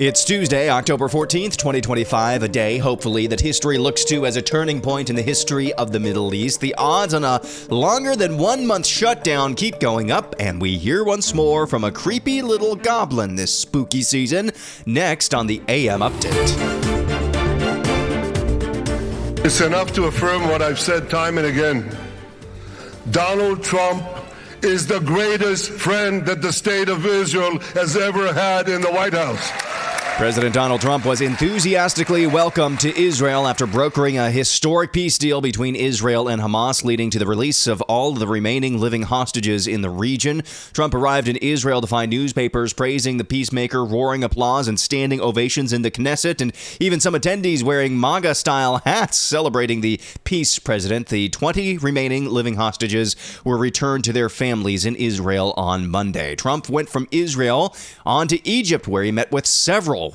It's Tuesday, October 14th, 2025, a day, hopefully, that history looks to as a turning point in the history of the Middle East. The odds on a longer than 1 month shutdown keep going up, and we hear once more from a creepy little goblin this spooky season, next on the AM Update. It's enough to affirm what I've said time and again. Donald Trump is the greatest friend that the state of Israel has ever had in the White House. President Donald Trump was enthusiastically welcomed to Israel after brokering a historic peace deal between Israel and Hamas, leading to the release of all the remaining living hostages in the region. Trump arrived in Israel to find newspapers praising the peacemaker, roaring applause and standing ovations in the Knesset, and even some attendees wearing MAGA-style hats celebrating the peace president. The 20 remaining living hostages were returned to their families in Israel on Monday. Trump went from Israel on to Egypt, where he met with several,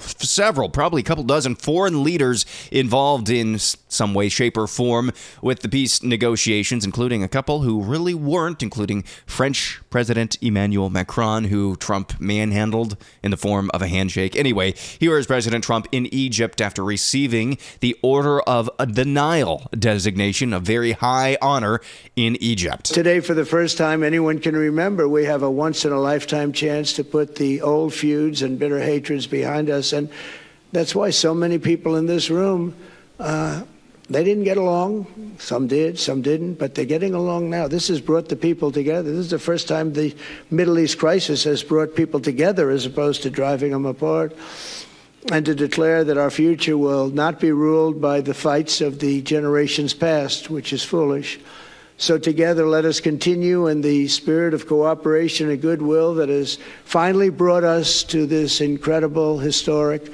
probably a couple dozen foreign leaders involved in some way, shape, or form with the peace negotiations, including a couple who really weren't, including French President Emmanuel Macron, who Trump manhandled in the form of a handshake. Anyway, here is President Trump in Egypt after receiving the Order of the Nile designation, a very high honor in Egypt. Today, for the first time anyone can remember, we have a once-in-a-lifetime chance to put the old feuds and bitter hatreds behind us. And that's why so many people in this room, they didn't get along. Some did, some didn't, but they're getting along now. This has brought the people together. This is the first time the Middle East crisis has brought people together as opposed to driving them apart. And to declare that our future will not be ruled by the fights of the generations past, which is foolish. So together, let us continue in the spirit of cooperation and goodwill that has finally brought us to this incredible, historic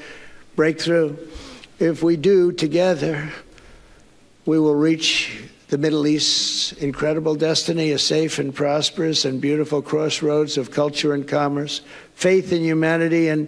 breakthrough. If we do together, we will reach the Middle East's incredible destiny, a safe and prosperous and beautiful crossroads of culture and commerce, faith in humanity, and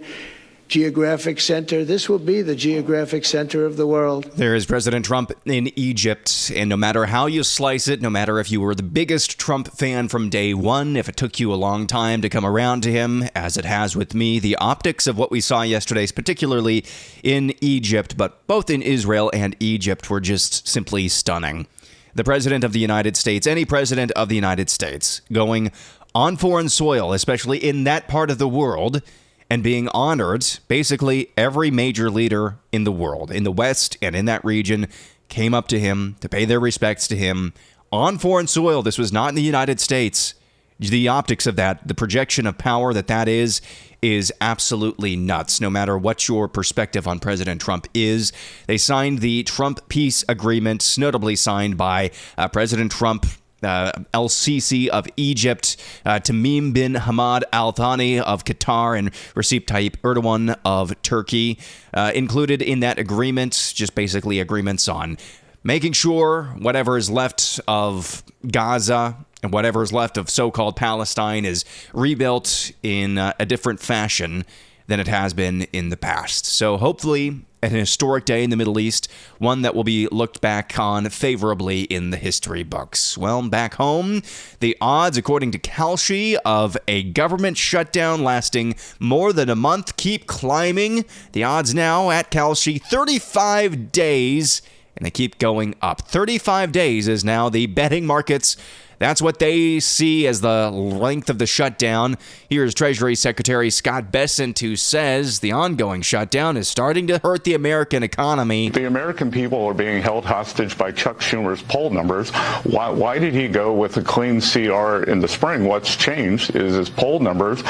geographic center. This will be the geographic center of the world. There is President Trump in Egypt, and no matter how you slice it, no matter if you were the biggest Trump fan from day one, if it took you a long time to come around to him, as it has with me, the optics of what we saw yesterday, particularly in Egypt, but both in Israel and Egypt, were just simply stunning. The President of the United States, any President of the United States, going on foreign soil, especially in that part of the world, and being honored. Basically, every major leader in the world, in the West and in that region, came up to him to pay their respects to him on foreign soil. This was not in the United States. The optics of that, the projection of power that is absolutely nuts, no matter what your perspective on President Trump is. They signed the Trump peace agreement, notably signed by President Trump, El-Sisi of Egypt, Tamim bin Hamad Al Thani of Qatar, and Recep Tayyip Erdogan of Turkey. Included in that agreement, just basically agreements on making sure whatever is left of Gaza and whatever is left of so-called Palestine is rebuilt in a different fashion than it has been in the past. So hopefully an historic day in the Middle East, one that will be looked back on favorably in the history books. Well, back home, the odds, according to Kalshi, of a government shutdown lasting more than a month keep climbing. The odds now at Kalshi, 35 days, and they keep going up. 35 days is now the betting markets. That's what they see as the length of the shutdown. Here's Treasury Secretary Scott Bessent, who says the ongoing shutdown is starting to hurt the American economy. The American people are being held hostage by Chuck Schumer's poll numbers. Why did he go with a clean CR in the spring? What's changed is his poll numbers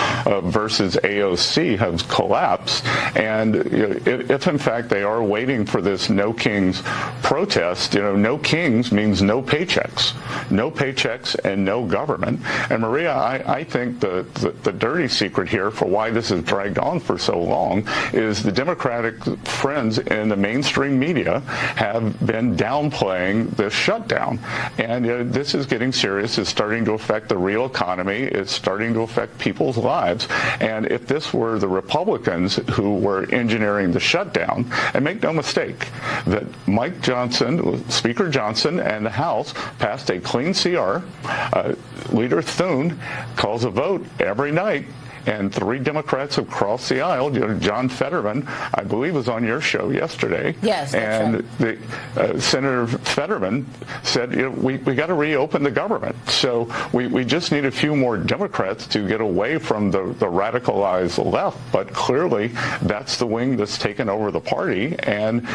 versus AOC have collapsed. And if in fact they are waiting for this No Kings protest, no kings means no paychecks. No paychecks and no government. And Maria, I think the dirty secret here for why this has dragged on for so long is the Democratic friends in the mainstream media have been downplaying this shutdown. And this is getting serious. It's starting to affect the real economy. It's starting to affect people's lives. And if this were the Republicans who were engineering the shutdown, and make no mistake that Mike Johnson, Speaker Johnson, and the House passed a clean CR. Leader Thune calls a vote every night and 3 Democrats have crossed the aisle. John Fetterman, I believe, was on your show yesterday. Yes, that's right. And Senator Fetterman said, we got to reopen the government. So we just need a few more Democrats to get away from the radicalized left. But clearly, that's the wing that's taken over the party, and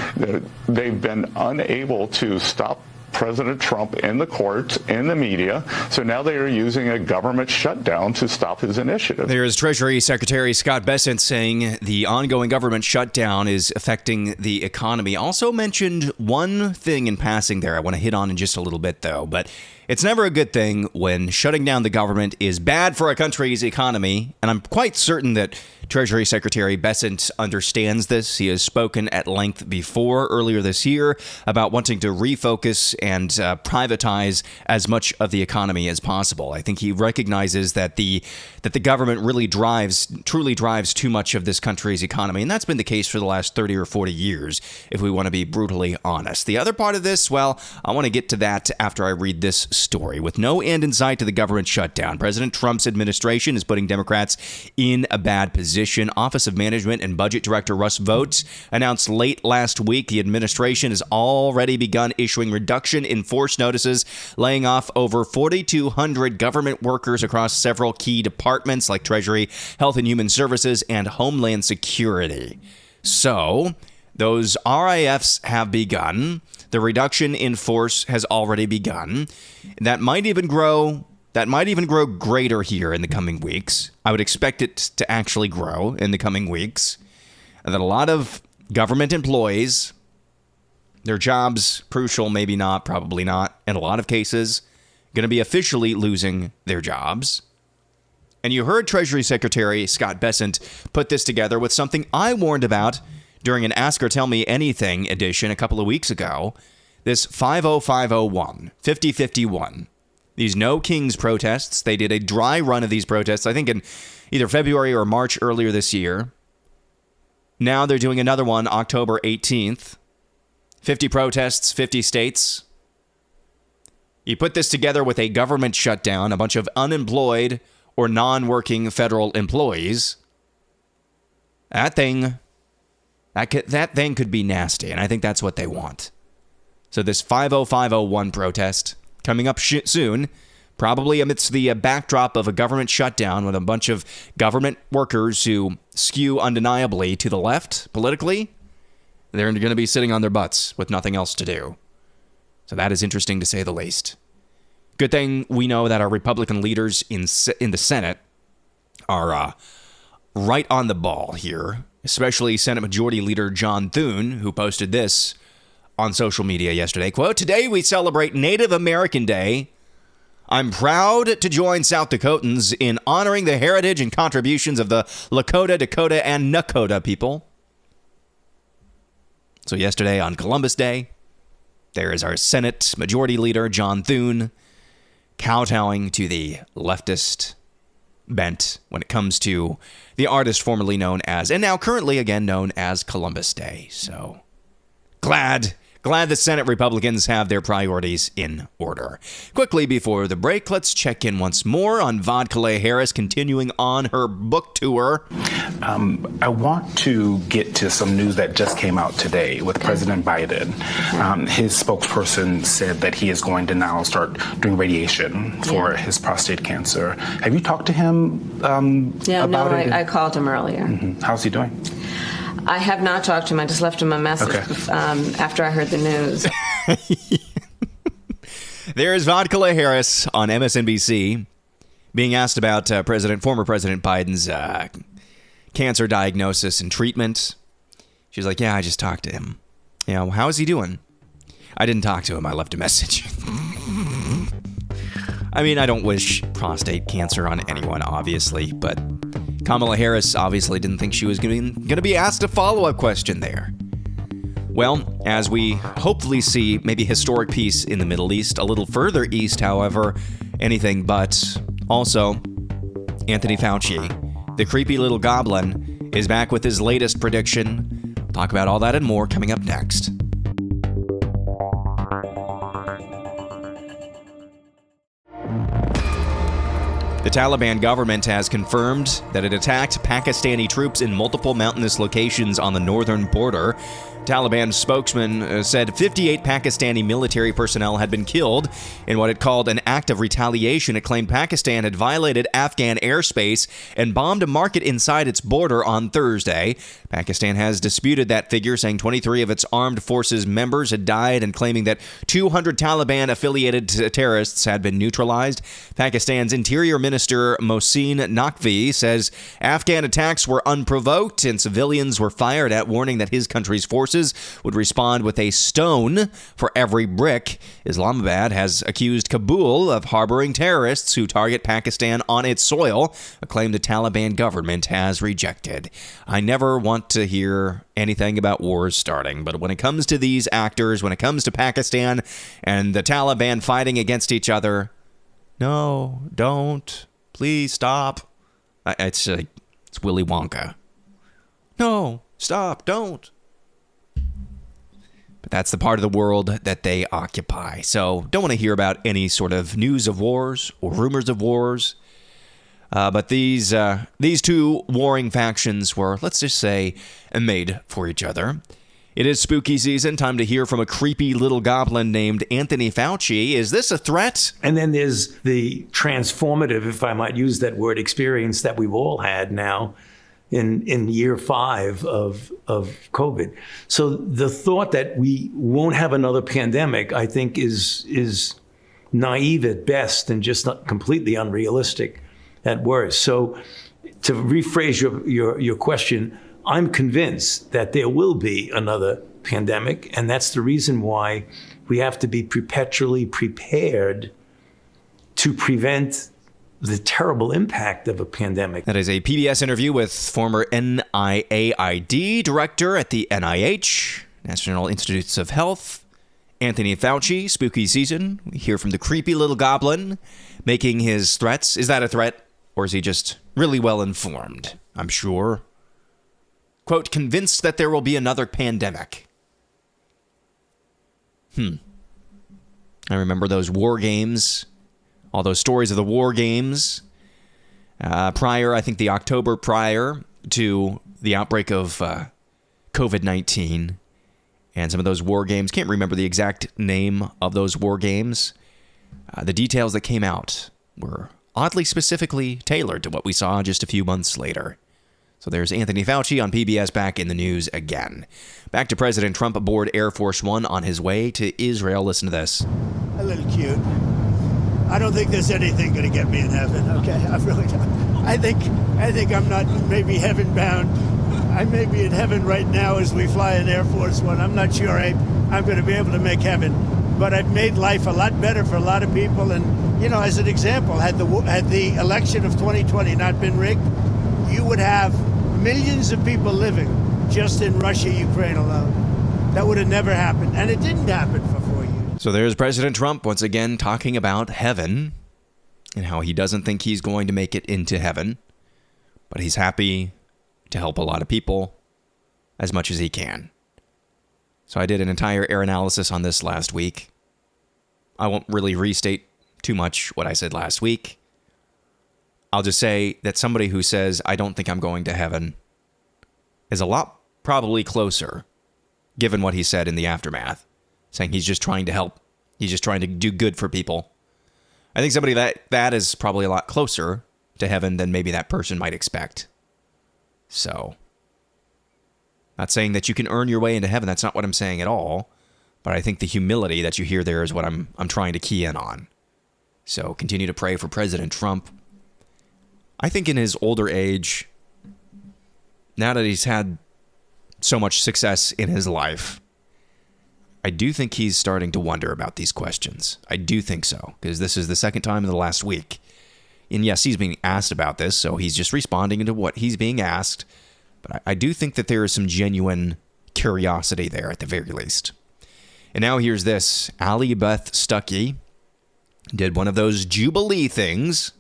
they've been unable to stop President Trump in the courts, in the media. So now they are using a government shutdown to stop his initiative. There is Treasury Secretary Scott Bessent saying the ongoing government shutdown is affecting the economy. Also mentioned one thing in passing there I want to hit on in just a little bit, though. But it's never a good thing when shutting down the government is bad for a country's economy. And I'm quite certain that Treasury Secretary Bessent understands this. He has spoken at length before earlier this year about wanting to refocus and privatize as much of the economy as possible. I think he recognizes that the government really truly drives too much of this country's economy. And that's been the case for the last 30 or 40 years, if we want to be brutally honest. The other part of this, well, I want to get to that after I read this story. With no end in sight to the government shutdown, President Trump's administration is putting Democrats in a bad position. Office of Management and Budget Director Russ Vance announced late last week the administration has already begun issuing reduction in force notices, laying off over 4,200 government workers across several key departments like Treasury, Health and Human Services, and Homeland Security. So, those RIFs have begun. The reduction in force has already begun. That might even grow greater here in the coming weeks. I would expect it to actually grow in the coming weeks. And that a lot of government employees, their jobs, crucial, maybe not, probably not, in a lot of cases, going to be officially losing their jobs. And you heard Treasury Secretary Scott Bessent put this together with something I warned about during an Ask or Tell Me Anything edition a couple of weeks ago. This 50501, 5051. These No Kings protests, they did a dry run of these protests, I think in either February or March earlier this year. Now they're doing another one October 18th. 50 protests, 50 states. You put this together with a government shutdown, a bunch of unemployed or non-working federal employees. That thing could be nasty, and I think that's what they want. So this 50501 protest coming up soon, probably amidst the backdrop of a government shutdown with a bunch of government workers who skew undeniably to the left politically. They're going to be sitting on their butts with nothing else to do. So that is interesting to say the least. Good thing we know that our Republican leaders in the Senate are right on the ball here, especially Senate Majority Leader John Thune, who posted this on social media yesterday. Quote, "Today we celebrate Native American Day. I'm proud to join South Dakotans in honoring the heritage and contributions of the Lakota, Dakota, and Nakota people." So yesterday on Columbus Day, there is our Senate Majority Leader John Thune kowtowing to the leftist bent when it comes to the artist formerly known as, and now currently again known as, Columbus Day. So glad the Senate Republicans have their priorities in order. Quickly before the break, let's check in once more on Vodka Harris continuing on her book tour. I want to get to some news that just came out today with President Biden. His spokesperson said that he is going to now start doing radiation for his prostate cancer. Have you talked to him about it? I called him earlier. Mm-hmm. How's he doing? I have not talked to him. I just left him a message after I heard the news. There is Vodka Harris on MSNBC being asked about former President Biden's cancer diagnosis and treatment. She's like, yeah, I just talked to him. How is he doing? I didn't talk to him. I left a message. I mean, I don't wish prostate cancer on anyone, obviously, but Kamala Harris obviously didn't think she was going to be asked a follow-up question there. Well, as we hopefully see maybe historic peace in the Middle East, a little further east, however, anything but. Also, Anthony Fauci, the creepy little goblin, is back with his latest prediction. Talk about all that and more coming up next. The Taliban government has confirmed that it attacked Pakistani troops in multiple mountainous locations on the northern border. Taliban spokesman said 58 Pakistani military personnel had been killed in what it called an act of retaliation. It claimed Pakistan had violated Afghan airspace and bombed a market inside its border on Thursday. Pakistan has disputed that figure, saying 23 of its armed forces members had died and claiming that 200 Taliban-affiliated terrorists had been neutralized. Pakistan's Interior Minister Mohsin Naqvi says Afghan attacks were unprovoked and civilians were fired at, warning that his country's forces would respond with a stone for every brick. Islamabad has accused Kabul of harboring terrorists who target Pakistan on its soil, a claim the Taliban government has rejected. I never want to hear anything about wars starting, but when it comes to these actors, when it comes to Pakistan and the Taliban fighting against each other, no, don't, please stop. It's Willy Wonka. No, stop, don't. But that's the part of the world that they occupy. So don't want to hear about any sort of news of wars or rumors of wars. But these two warring factions were, let's just say, made for each other. It is spooky season. Time to hear from a creepy little goblin named Anthony Fauci. Is this a threat? And then there's the transformative, if I might use that word, experience that we've all had now in year 5 of COVID. So the thought that we won't have another pandemic, I think, is naive at best and just not completely unrealistic at worst. So to rephrase your question, I'm convinced that there will be another pandemic, and that's the reason why we have to be perpetually prepared to prevent the terrible impact of a pandemic. That is a PBS interview with former NIAID director at the NIH, National Institutes of Health, Anthony Fauci. Spooky season. We hear from the creepy little goblin making his threats. Is that a threat, or is he just really well informed? I'm sure. Quote, convinced that there will be another pandemic. I remember those war games. All those stories of the war games prior, I think the October prior to the outbreak of COVID-19. And some of those war games, can't remember the exact name of those war games. The details that came out were oddly specifically tailored to what we saw just a few months later. So there's Anthony Fauci on PBS back in the news again. Back to President Trump aboard Air Force One on his way to Israel. Listen to this. A little cute. I don't think there's anything going to get me in heaven, okay? I really don't. I think I'm not maybe heaven bound. I may be in heaven right now as we fly in Air Force One. I'm not sure I'm going to be able to make heaven. But I've made life a lot better for a lot of people. And, you know, as an example, had the election of 2020 not been rigged, you would have millions of people living just in Russia, Ukraine alone. That would have never happened. And it didn't happen for 4 years. So there's President Trump once again talking about heaven and how he doesn't think he's going to make it into heaven, but he's happy to help a lot of people as much as he can. So I did an entire air analysis on this last week. I won't really restate too much what I said last week. I'll just say that somebody who says, I don't think I'm going to heaven, is a lot probably closer, given what he said in the aftermath, saying he's just trying to help. He's just trying to do good for people. I think somebody that is probably a lot closer to heaven than maybe that person might expect. So, not saying that you can earn your way into heaven. That's not what I'm saying at all. But I think the humility that you hear there is what I'm trying to key in on. So continue to pray for President Trump. I think in his older age, now that he's had so much success in his life, I do think he's starting to wonder about these questions. I do think so, because this is the second time in the last week. And yes, he's being asked about this, so he's just responding to what he's being asked. But I do think that there is some genuine curiosity there at the very least. And now here's this. Allie Beth Stuckey did one of those Jubilee things.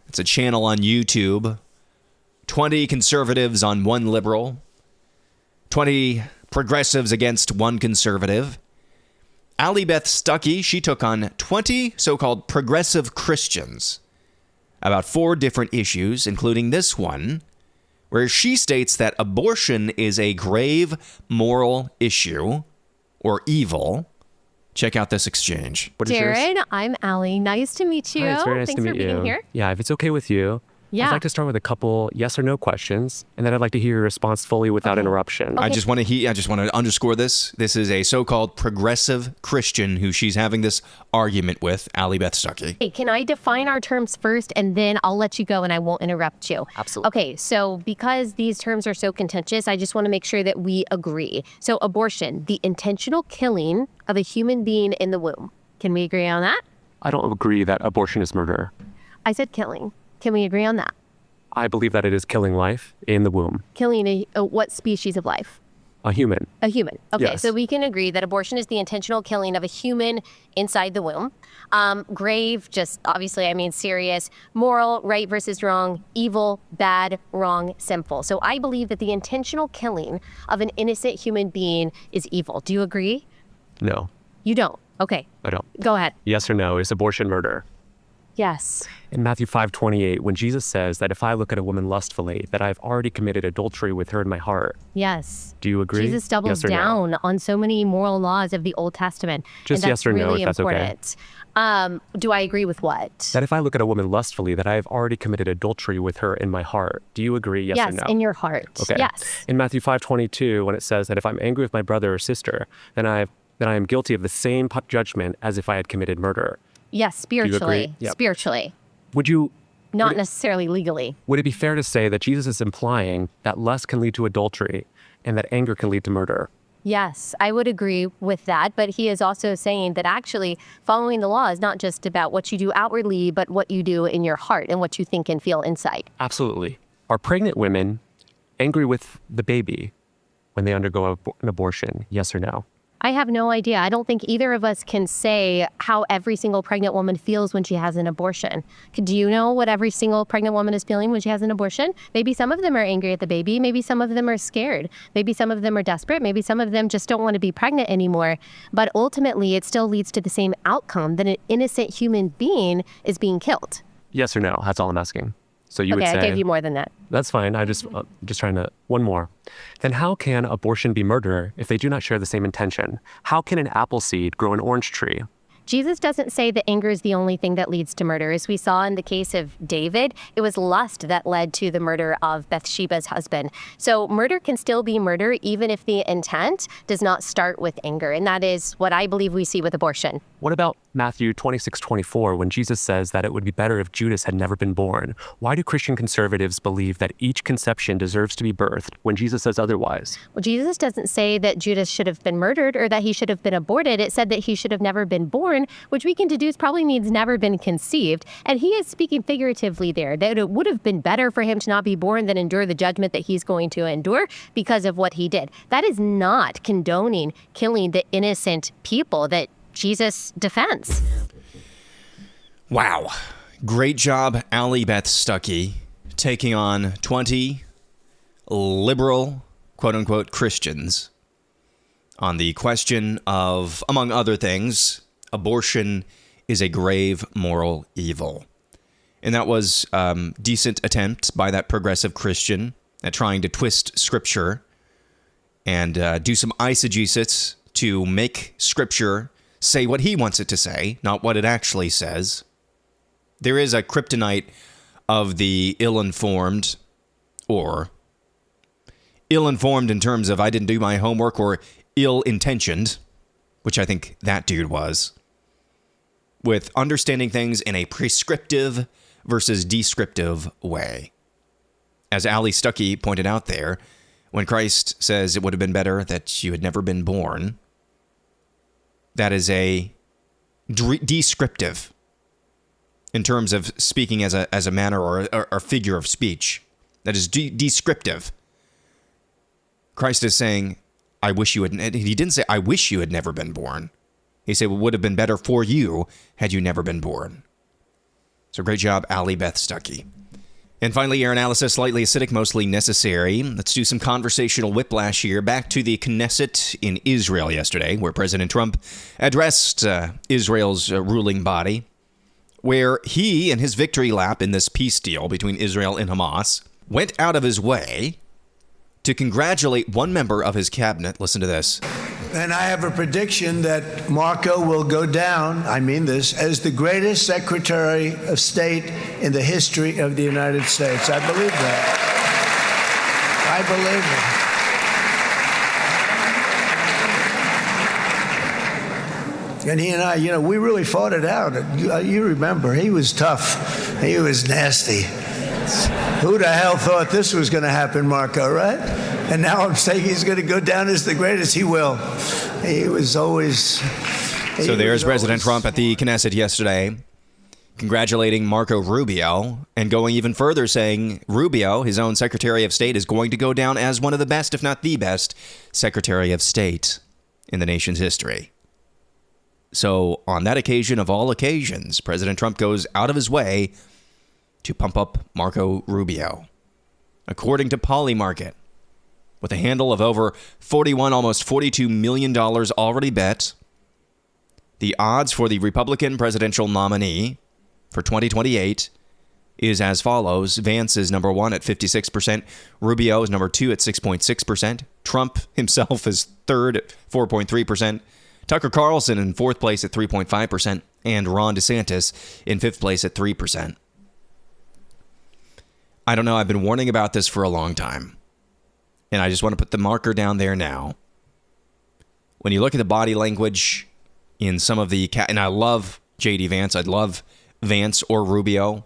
It's a channel on YouTube. 20 conservatives on one liberal. 20 progressives against one conservative. Allie Beth Stuckey, she took on 20 so-called progressive Christians. about 4 different issues, including this one, where she states that abortion is a grave moral issue or evil. Check out this exchange. What is Jared, yours? I'm Allie. Nice to meet you. Hi, it's very nice Thanks to for meet being you. here. Yeah, if it's okay with you. Yeah. I'd like to start with a couple yes or no questions, and then I'd like to hear your response fully without interruption. I just want to underscore this. This is a so-called progressive Christian who she's having this argument with, Allie Beth Stuckey. Hey, can I define our terms first, and then I'll let you go and I won't interrupt you? Absolutely. Okay, so because these terms are so contentious, I just want to make sure that we agree. So abortion, the intentional killing of a human being in the womb. Can we agree on that? I don't agree that abortion is murder. I said killing. Can we agree on that? I believe that it is killing life in the womb. Killing what species of life? A human. A human. Okay, Yes. so we can agree that abortion is the intentional killing of a human inside the womb. Grave, just obviously, I mean serious. Moral, right versus wrong. Evil, bad, wrong, sinful. So I believe that the intentional killing of an innocent human being is evil. Do you agree? No, You don't. Okay, I don't. go ahead. Yes or no, is abortion murder? Yes. In Matthew 5:28, when Jesus says that if I look at a woman lustfully, that I've already committed adultery with her in my heart. Yes. Do you agree? Jesus doubles Yes or no? down on so many moral laws of the Old Testament. Just and yes or no, really if that's okay. important. Do I agree with what? That if I look at a woman lustfully, that I have already committed adultery with her in my heart. Do you agree? Yes, Yes, or no? in your heart. Okay. Yes. In Matthew 5:22, when it says that if I'm angry with my brother or sister, then I am guilty of the same judgment as if I had committed murder. Yes, spiritually. agree? Yep. Spiritually. Would Not it- necessarily legally. Would it be fair to say that Jesus is implying that lust can lead to adultery and that anger can lead to murder? Yes, I would agree with that. But he is also saying that actually following the law is not just about what you do outwardly, but what you do in your heart and what you think and feel inside. Absolutely. Are pregnant women angry with the baby when they undergo an abortion? Yes or no? I have no idea. I don't think either of us can say how every single pregnant woman feels when she has an abortion. Do you know what every single pregnant woman is feeling when she has an abortion? Maybe some of them are angry at the baby. Maybe some of them are scared. Maybe some of them are desperate. Maybe some of them just don't want to be pregnant anymore. But ultimately, it still leads to the same outcome, that an innocent human being is being killed. Yes or no? That's all I'm asking. So you would Okay, say... I gave you more than that. That's fine. I just trying to... One more. Then how can abortion be murder if they do not share the same intention? How can an apple seed grow an orange tree? Jesus doesn't say that anger is the only thing that leads to murder. As we saw in the case of David, it was lust that led to the murder of Bathsheba's husband. So murder can still be murder even if the intent does not start with anger. And that is what I believe we see with abortion. What about Matthew 26:24, when Jesus says that it would be better if Judas had never been born? Why do Christian conservatives believe that each conception deserves to be birthed when Jesus says otherwise? Well, Jesus doesn't say that Judas should have been murdered or that he should have been aborted. It said that he should have never been born, which we can deduce probably means never been conceived. And he is speaking figuratively there, that it would have been better for him to not be born than endure the judgment that he's going to endure because of what he did. That is not condoning killing the innocent people that Jesus defends. Wow. Great job, Allie Beth Stuckey, taking on 20 liberal, quote-unquote, Christians on the question of, among other things, abortion is a grave moral evil. And that was a decent attempt by that progressive Christian at trying to twist Scripture and do some eisegesis to make Scripture say what he wants it to say, not what it actually says. There is a kryptonite of the ill-informed, or ill-informed in terms of I didn't do my homework, or ill-intentioned, which I think that dude was, with understanding things in a prescriptive versus descriptive way. As Allie Stuckey pointed out there, when Christ says it would have been better that you had never been born, that is a descriptive in terms of speaking as a manner or a figure of speech. That is descriptive. Christ is saying, I wish you had... He didn't say, I wish you had never been born. He said, it would have been better for you had you never been born. So great job, Allie Beth Stuckey. And finally, air analysis, slightly acidic, mostly necessary. Let's do some conversational whiplash here. Back to the Knesset in Israel yesterday, where President Trump addressed Israel's ruling body where he, in his victory lap in this peace deal between Israel and Hamas, went out of his way to congratulate one member of his cabinet. Listen to this. And I have a prediction that Marco will go down, I mean this, as the greatest Secretary of State in the history of the United States. I believe that. I believe it. And he and I, we really fought it out. You remember, he was tough. He was nasty. Who the hell thought this was going to happen, Marco, right? And now I'm saying he's going to go down as the greatest. He will. He was always... So there's President Trump at the Knesset yesterday, congratulating Marco Rubio, and going even further, saying Rubio, his own Secretary of State, is going to go down as one of the best, if not the best, Secretary of State in the nation's history. So on that occasion of all occasions, President Trump goes out of his way to pump up Marco Rubio. According to Polymarket, with a handle of over $41, almost $42 million already bet, the odds for the Republican presidential nominee for 2028 is as follows. Vance is number 1 at 56%. Rubio is number 2 at 6.6%. Trump himself is third at 4.3%. Tucker Carlson in fourth place at 3.5%. And Ron DeSantis in fifth place at 3%. I don't know. I've been warning about this for a long time. And I just want to put the marker down there now. When you look at the body language in some of the... And I love J.D. Vance. I'd love Vance or Rubio.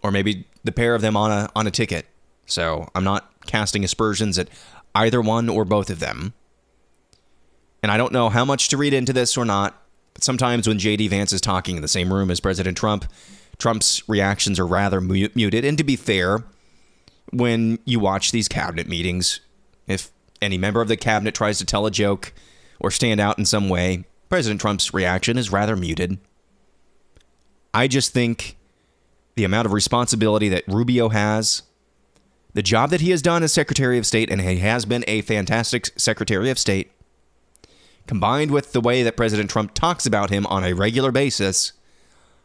Or maybe the pair of them on a ticket. So I'm not casting aspersions at either one or both of them. And I don't know how much to read into this or not. But sometimes when J.D. Vance is talking in the same room as President Trump, Trump's reactions are rather muted. And to be fair, when you watch these cabinet meetings, if any member of the cabinet tries to tell a joke or stand out in some way, President Trump's reaction is rather muted. I just think the amount of responsibility that Rubio has, the job that he has done as Secretary of State, and he has been a fantastic Secretary of State, combined with the way that President Trump talks about him on a regular basis,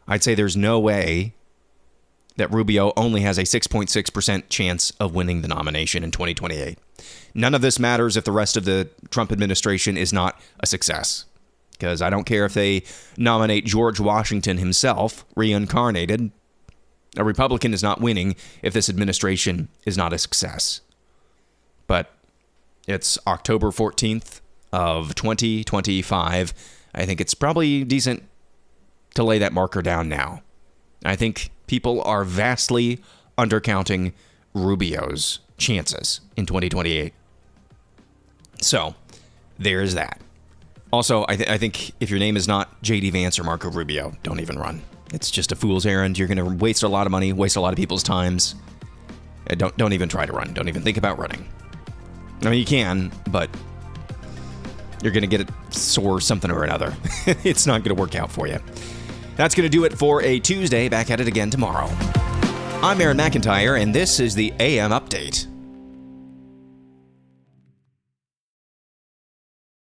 I'd say there's no way that Rubio only has a 6.6% chance of winning the nomination in 2028. None of this matters if the rest of the Trump administration is not a success. Because I don't care if they nominate George Washington himself, reincarnated. A Republican is not winning if this administration is not a success. But it's October 14th of 2025. I think it's probably decent to lay that marker down now. I think people are vastly undercounting Rubio's chances in 2028. So, there's that. Also, I think if your name is not J.D. Vance or Marco Rubio, don't even run. It's just a fool's errand. You're going to waste a lot of money, waste a lot of people's times. Don't even try to run. Don't even think about running. I mean, you can, but you're going to get a sore something or another. It's not going to work out for you. That's going to do it for a Tuesday. Back at it again tomorrow. I'm Aaron McIntire, and this is the AM Update.